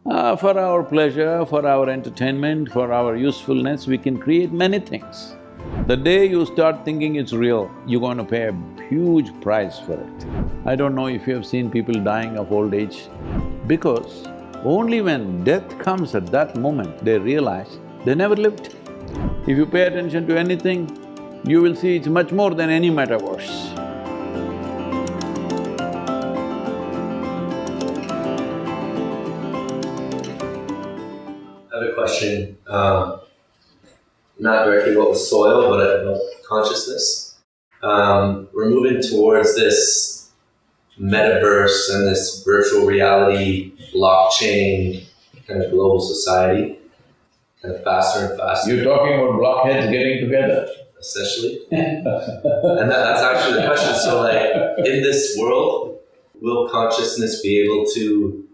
For our pleasure, for our entertainment, for our usefulness, we can create many things. The day you start thinking it's real, you're going to pay a huge price for it. I don't know if you have seen people dying of old age, because only when death comes at that moment, they realize they never lived. If you pay attention to anything, you will see it's much more than any metaverse. I have a question, not directly about the soil, but about consciousness. We're moving towards this metaverse and this virtual reality, blockchain, kind of global society, kind of faster and faster. You're talking about blockheads getting together? Essentially. And that's actually the question. So, like, in this world, will consciousness be able to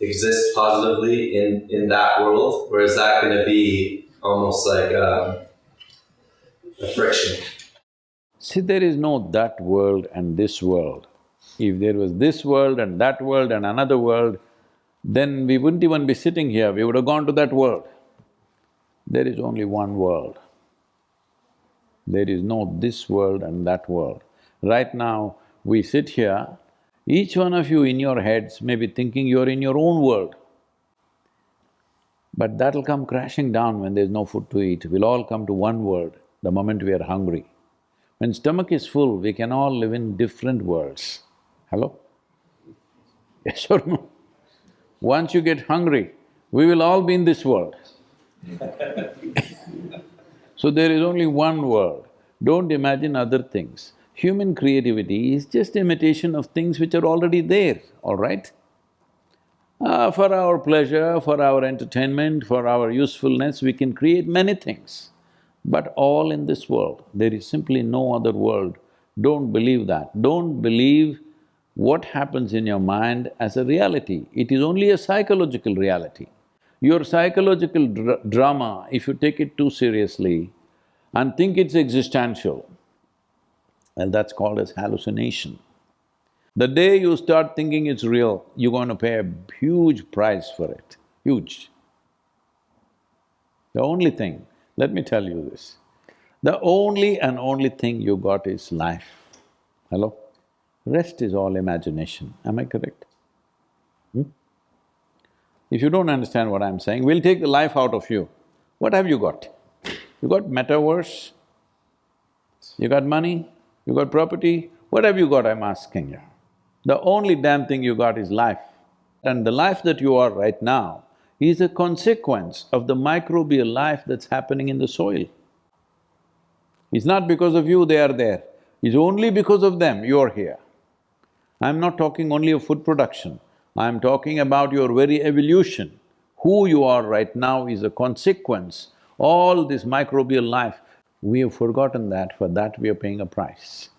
exist positively in that world, or is that going to be almost like a friction? See, there is no that world and this world. If there was this world and that world and another world, then we wouldn't even be sitting here, we would have gone to that world. There is only one world. There is no this world and that world. Right now, we sit here, each one of you in your heads may be thinking you're in your own world. But that'll come crashing down when there's no food to eat. We'll all come to one world the moment we are hungry. When stomach is full, we can all live in different worlds. Hello? Yes or no? Once you get hungry, we will all be in this world. So there is only one world. Don't imagine other things. Human creativity is just imitation of things which are already there, all right? For our pleasure, for our entertainment, for our usefulness, we can create many things. But all in this world, there is simply no other world. Don't believe that. Don't believe what happens in your mind as a reality. It is only a psychological reality. Your psychological drama, if you take it too seriously and think it's existential, well, that's called as hallucination. The day you start thinking it's real, you're going to pay a huge price for it, huge. The only thing, let me tell you this, the only and only thing you got is life. Hello? Rest is all imagination, am I correct? If you don't understand what I'm saying, we'll take the life out of you. What have you got? You got metaverse, you got money, you got property, what have you got, I'm asking you? The only damn thing you got is life. And the life that you are right now is a consequence of the microbial life that's happening in the soil. It's not because of you they are there, it's only because of them you're here. I'm not talking only of food production, I'm talking about your very evolution. Who you are right now is a consequence, all this microbial life. We have forgotten that, for that we are paying a price.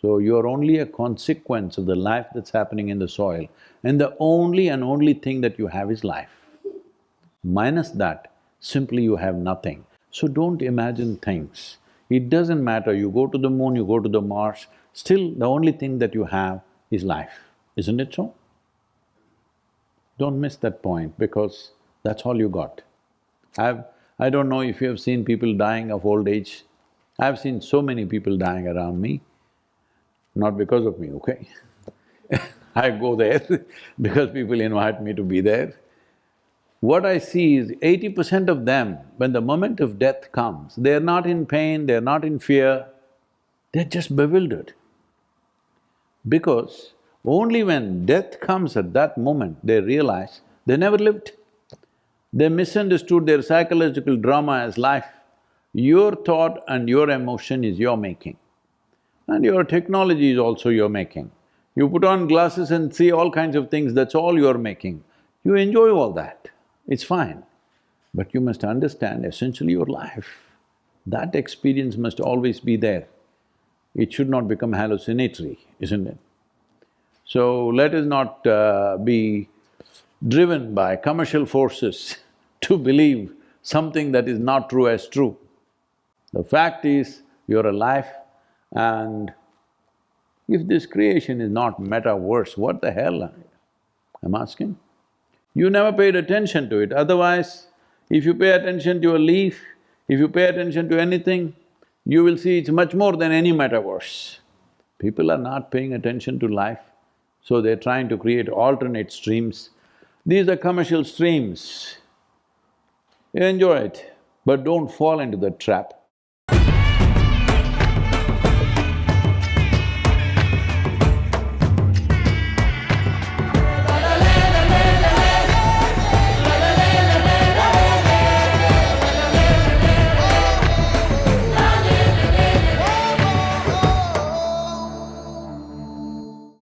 So you're only a consequence of the life that's happening in the soil, and the only and only thing that you have is life. Minus that, simply you have nothing. So don't imagine things. It doesn't matter, you go to the moon, you go to the Mars, still the only thing that you have is life, isn't it so? Don't miss that point, because that's all you got. I don't know if you have seen people dying of old age. I've seen so many people dying around me, not because of me, okay? I go there because people invite me to be there. What I see is 80% of them, when the moment of death comes, they're not in pain, they're not in fear, they're just bewildered. Because only when death comes at that moment, they realize they never lived. They misunderstood their psychological drama as life. Your thought and your emotion is your making, and your technology is also your making. You put on glasses and see all kinds of things, that's all you're making. You enjoy all that, it's fine. But you must understand essentially your life. That experience must always be there. It should not become hallucinatory, isn't it? So let us not be driven by commercial forces to believe something that is not true as true. The fact is, you're alive, and if this creation is not metaverse, what the hell, I'm asking? You never paid attention to it, otherwise, if you pay attention to a leaf, if you pay attention to anything, you will see it's much more than any metaverse. People are not paying attention to life, so they're trying to create alternate streams. These are commercial streams. Enjoy it, but don't fall into the trap.